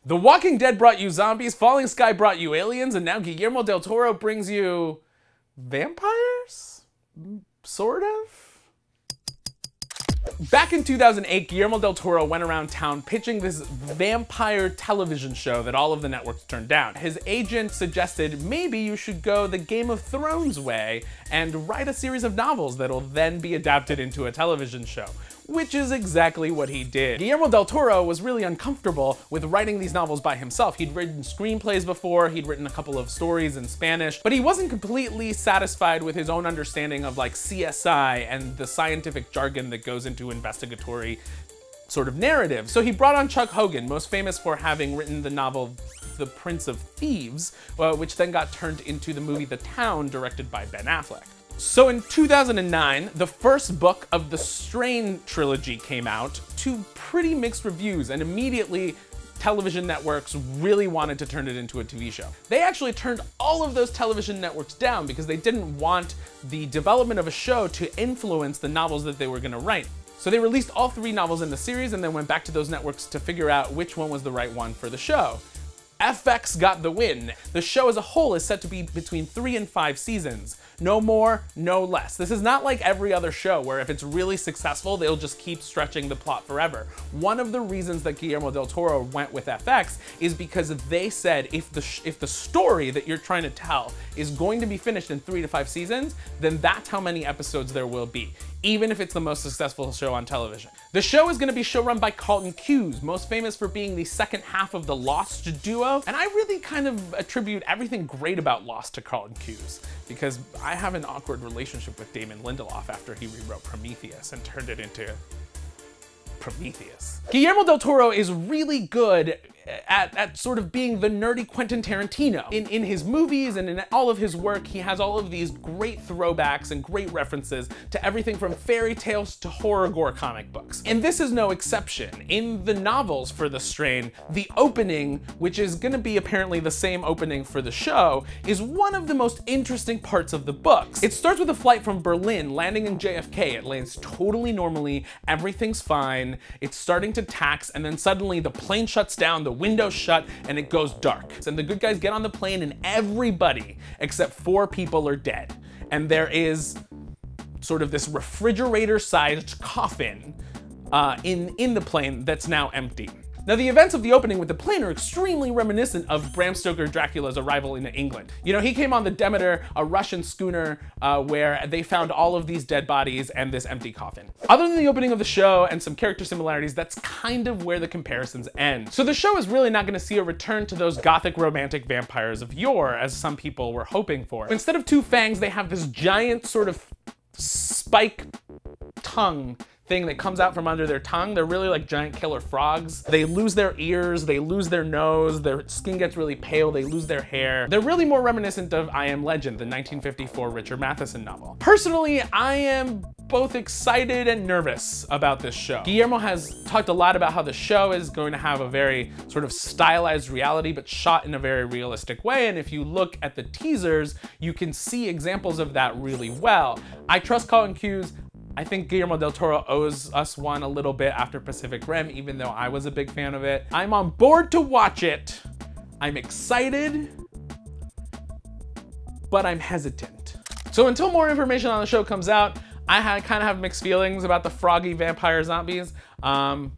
The Walking Dead brought you zombies, Falling Sky brought you aliens, and now Guillermo del Toro brings you vampires? Sort of? Back in 2008, Guillermo del Toro went around town pitching this vampire television show that all of the networks turned down. His agent suggested maybe you should go the Game of Thrones way and write a series of novels that'll then be adapted into a television show, which is exactly what he did. Guillermo del Toro was really uncomfortable with writing these novels by himself. He'd written screenplays before, he'd written a couple of stories in Spanish, but he wasn't completely satisfied with his own understanding of like CSI and the scientific jargon that goes into investigatory sort of narrative. So he brought on Chuck Hogan, most famous for having written the novel The Prince of Thieves, which then got turned into the movie The Town, directed by Ben Affleck. So in 2009, the first book of the Strain trilogy came out to pretty mixed reviews, and immediately television networks really wanted to turn it into a TV show. They actually turned all of those television networks down because they didn't want the development of a show to influence the novels that they were going to write. So they released all 3 novels in the series and then went back to those networks to figure out which one was the right one for the show. FX got the win. The show as a whole is set to be between 3 and 5 seasons. No more, no less. This is not like every other show where if it's really successful, they'll just keep stretching the plot forever. One of the reasons that Guillermo del Toro went with FX is because they said if the story that you're trying to tell is going to be finished in 3 to 5 seasons, then that's how many episodes there will be, even if it's the most successful show on television. The show is going to be showrun by Carlton Cuse, most famous for being the second half of the Lost duo, and I really kind of attribute everything great about Lost to Carlton Cuse, because I have an awkward relationship with Damon Lindelof after he rewrote Prometheus and turned it into Prometheus. Guillermo del Toro is really good at sort of being the nerdy Quentin Tarantino. In his movies and in all of his work, he has all of these great throwbacks and great references to everything from fairy tales to horror gore comic books. And this is no exception. In the novels for The Strain, the opening, which is gonna be apparently the same opening for the show, is one of the most interesting parts of the books. It starts with a flight from Berlin, landing in JFK. It lands totally normally, everything's fine, it's starting to tax, and then suddenly the plane shuts down, the windows shut, and it goes dark. And the good guys get on the plane and everybody except 4 people are dead. And there is sort of this refrigerator-sized coffin in the plane that's now empty. Now, the events of the opening with the plane are extremely reminiscent of Bram Stoker Dracula's arrival in England. You know, he came on the Demeter, a Russian schooner where they found all of these dead bodies and this empty coffin. Other than the opening of the show and some character similarities, that's kind of where the comparisons end. So the show is really not gonna see a return to those gothic romantic vampires of yore, as some people were hoping for. Instead of 2 fangs, they have this giant sort of spike tongue thing that comes out from under their tongue. They're really like giant killer frogs. They lose their ears, they lose their nose, their skin gets really pale, they lose their hair. They're really more reminiscent of I Am Legend, the 1954 Richard Matheson novel. Personally, I am both excited and nervous about this show. Guillermo has talked a lot about how the show is going to have a very sort of stylized reality, but shot in a very realistic way. And if you look at the teasers, you can see examples of that really well. I trust Carlton Cuse. I think Guillermo del Toro owes us one a little bit after Pacific Rim, even though I was a big fan of it. I'm on board to watch it. I'm excited, but I'm hesitant. So until more information on the show comes out, I kind of have mixed feelings about the froggy vampire zombies, but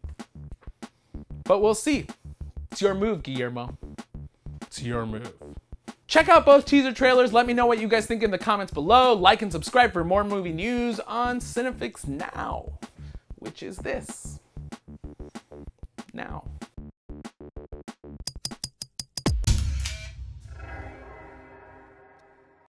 we'll see. It's your move, Guillermo. It's your move. Check out both teaser trailers. Let me know what you guys think in the comments below. Like and subscribe for more movie news on Cinefix Now, which is this. Now.